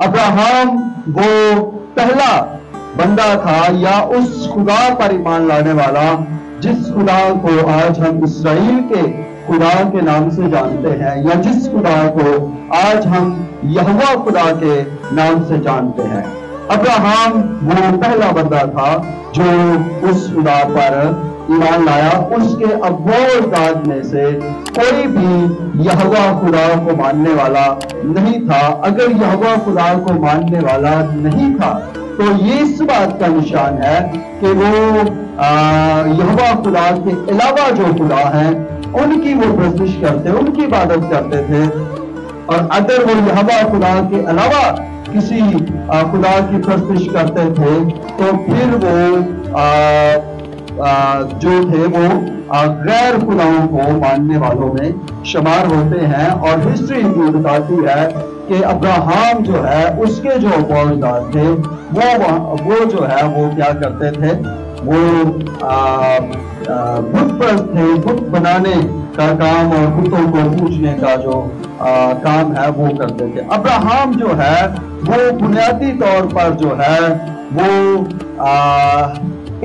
Abraham وہ پہلا بندہ تھا یا اس خدا پر ایمان لانے والا جس خدا کو آج ہم اسرائیل کے خدا کے نام سے جانتے ہیں، یا جس خدا کو آج ہم یہوہ خدا کے نام سے جانتے ہیں۔ ابراہم وہ پہلا بندہ تھا جو اس خدا پر ایمان لایا۔ اس کے اباء و اجداد میں سے کوئی بھی یہوہ خدا کو ماننے والا نہیں تھا۔ اگر یہوہ خدا کو ماننے والا نہیں تھا تو یہ اس بات کا نشان ہے کہ وہ یہوہ خدا کے علاوہ جو خدا ہیں ان کی وہ پرستش کرتے، ان کی عبادت کرتے تھے۔ اور اگر وہ یہوہ خدا کے علاوہ کسی خدا کی پرستش کرتے تھے تو پھر وہ جو تھے وہ غیر خداؤں کو ماننے والوں میں شمار ہوتے ہیں۔ اور ہسٹری بھی بتاتی ہے کہ ابراہم جو ہے اس کے جو اباء و اجداد تھے وہ جو ہے وہ کیا کرتے تھے، وہ بت پرست تھے، بت بنانے کا کام اور بتوں کو پوجنے کا جو کام ہے وہ کرتے تھے۔ ابراہم جو ہے وہ بنیادی طور پر جو ہے وہ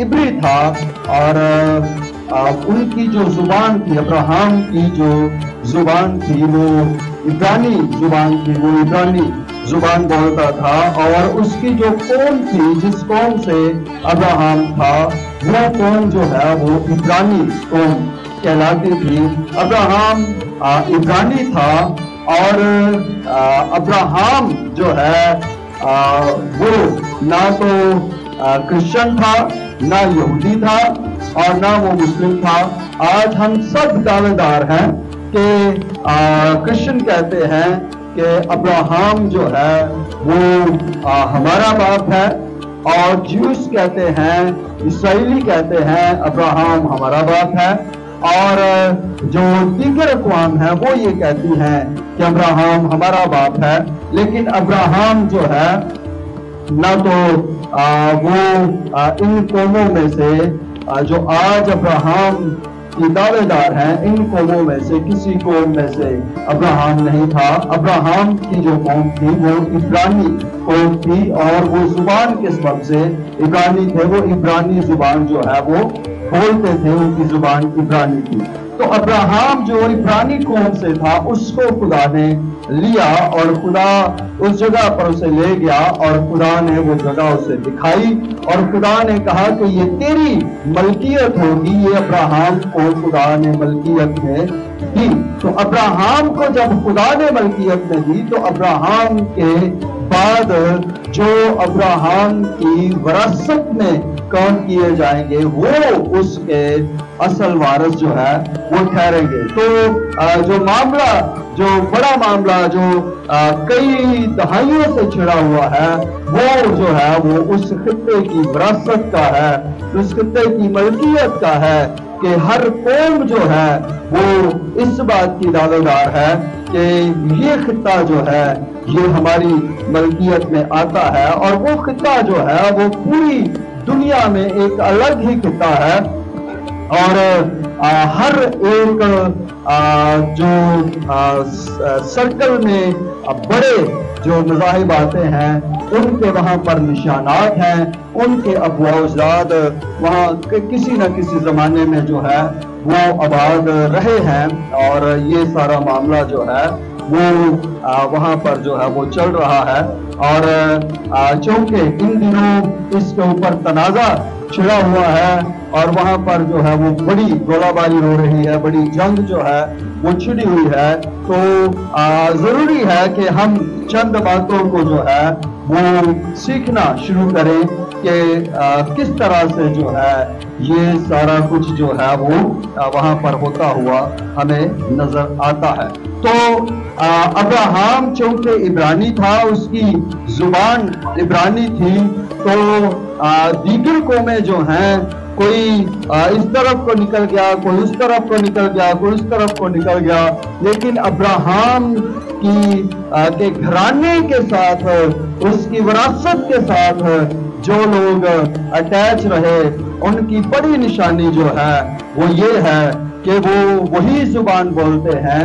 عبری تھا، اور ان کی جو زبان تھی، ابراہم کی جو زبان تھی وہ عبرانی زبان تھی، وہ عبرانی زبان بولتا تھا۔ اور اس کی جو قوم تھی، جس قوم سے ابراہم تھا، وہ قوم جو ہے وہ عبرانی قوم کہلاتی تھی۔ ابراہم عبرانی تھا، اور ابراہم جو ہے وہ نہ تو کرسچن تھا، نہ یہودی تھا، اور نہ وہ مسلم تھا۔ آج ہم سب دعوے دار ہیں کہ کرسچن کہتے ہیں کہ ابراہم جو ہے وہ ہمارا باپ ہے، اور جیوس کہتے ہیں، اسرائیلی کہتے ہیں ابراہم ہمارا باپ ہے، اور جو دیگر اقوام ہیں وہ یہ کہتی ہیں کہ ابراہم ہمارا باپ ہے۔ لیکن ابراہم جو ہے نہ تو وہ ان قوموں میں سے جو آج ابراہم کی دعوے دار ہیں، ان قوموں میں سے کسی قوم میں سے ابراہم نہیں تھا۔ ابراہم کی جو قوم تھی وہ عبرانی قوم تھی، اور وہ زبان کے سبب سے عبرانی تھے، وہ عبرانی زبان جو ہے وہ بولتے تھے، ان کی زبان عبرانی تھی۔ تو ابراہم جو عبرانی قوم سے تھا اس کو خدا نے لیا، اور خدا اس جگہ پر اسے لے گیا، اور خدا نے وہ جگہ اسے دکھائی، اور خدا نے کہا کہ یہ تیری ملکیت ہوگی۔ یہ ابراہم کو خدا نے ملکیت میں دی۔ تو ابراہم کو جب خدا نے ملکیت میں دی تو ابراہم کے بعد جو ابراہم کی وراثت میں کام کیے جائیں گے وہ اس کے اصل وارث جو ہے وہ ٹھہریں گے۔ تو جو معاملہ، جو بڑا معاملہ جو کئی دہائیوں سے چھڑا ہوا ہے، وہ جو ہے وہ اس خطے کی وراثت کا ہے، اس خطے کی ملکیت کا ہے، کہ ہر قوم جو ہے وہ اس بات کی دعوے دار ہے کہ یہ خطہ جو ہے یہ ہماری ملکیت میں آتا ہے، اور وہ خطہ جو ہے وہ پوری دنیا میں ایک الگ ہی خطہ ہے۔ اور ہر ایک جو سرکل میں بڑے جو مذاہب آتے ہیں ان کے وہاں پر نشانات ہیں، ان کے اباء و اجداد وہاں کسی نہ کسی زمانے میں جو ہے وہ آباد رہے ہیں، اور یہ سارا معاملہ جو ہے وہ وہاں پر جو ہے وہ چل رہا ہے۔ اور چونکہ ان دنوں اس کے اوپر تنازع چھڑا ہوا ہے، اور وہاں پر جو ہے وہ بڑی گولہ باری ہو رہی ہے، بڑی جنگ جو ہے وہ چھڑی ہوئی ہے، تو ضروری ہے کہ ہم چند باتوں کو جو ہے وہ سیکھنا شروع کریں کہ کس طرح سے جو ہے یہ سارا کچھ جو ہے وہ وہاں پر ہوتا ہوا ہمیں نظر آتا ہے۔ تو ابراہم چونکہ عبرانی تھا، اس کی زبان عبرانی تھی، تو دیگر قومیں جو ہیں کوئی اس طرف کو نکل گیا، کوئی اس طرف کو نکل گیا، کوئی اس طرف کو نکل گیا، لیکن ابراہم کے گھرانے کے ساتھ، اس کی وراثت کے ساتھ جو لوگ اٹیچ رہے ان کی بڑی نشانی جو ہے وہ یہ ہے کہ وہ وہی زبان بولتے ہیں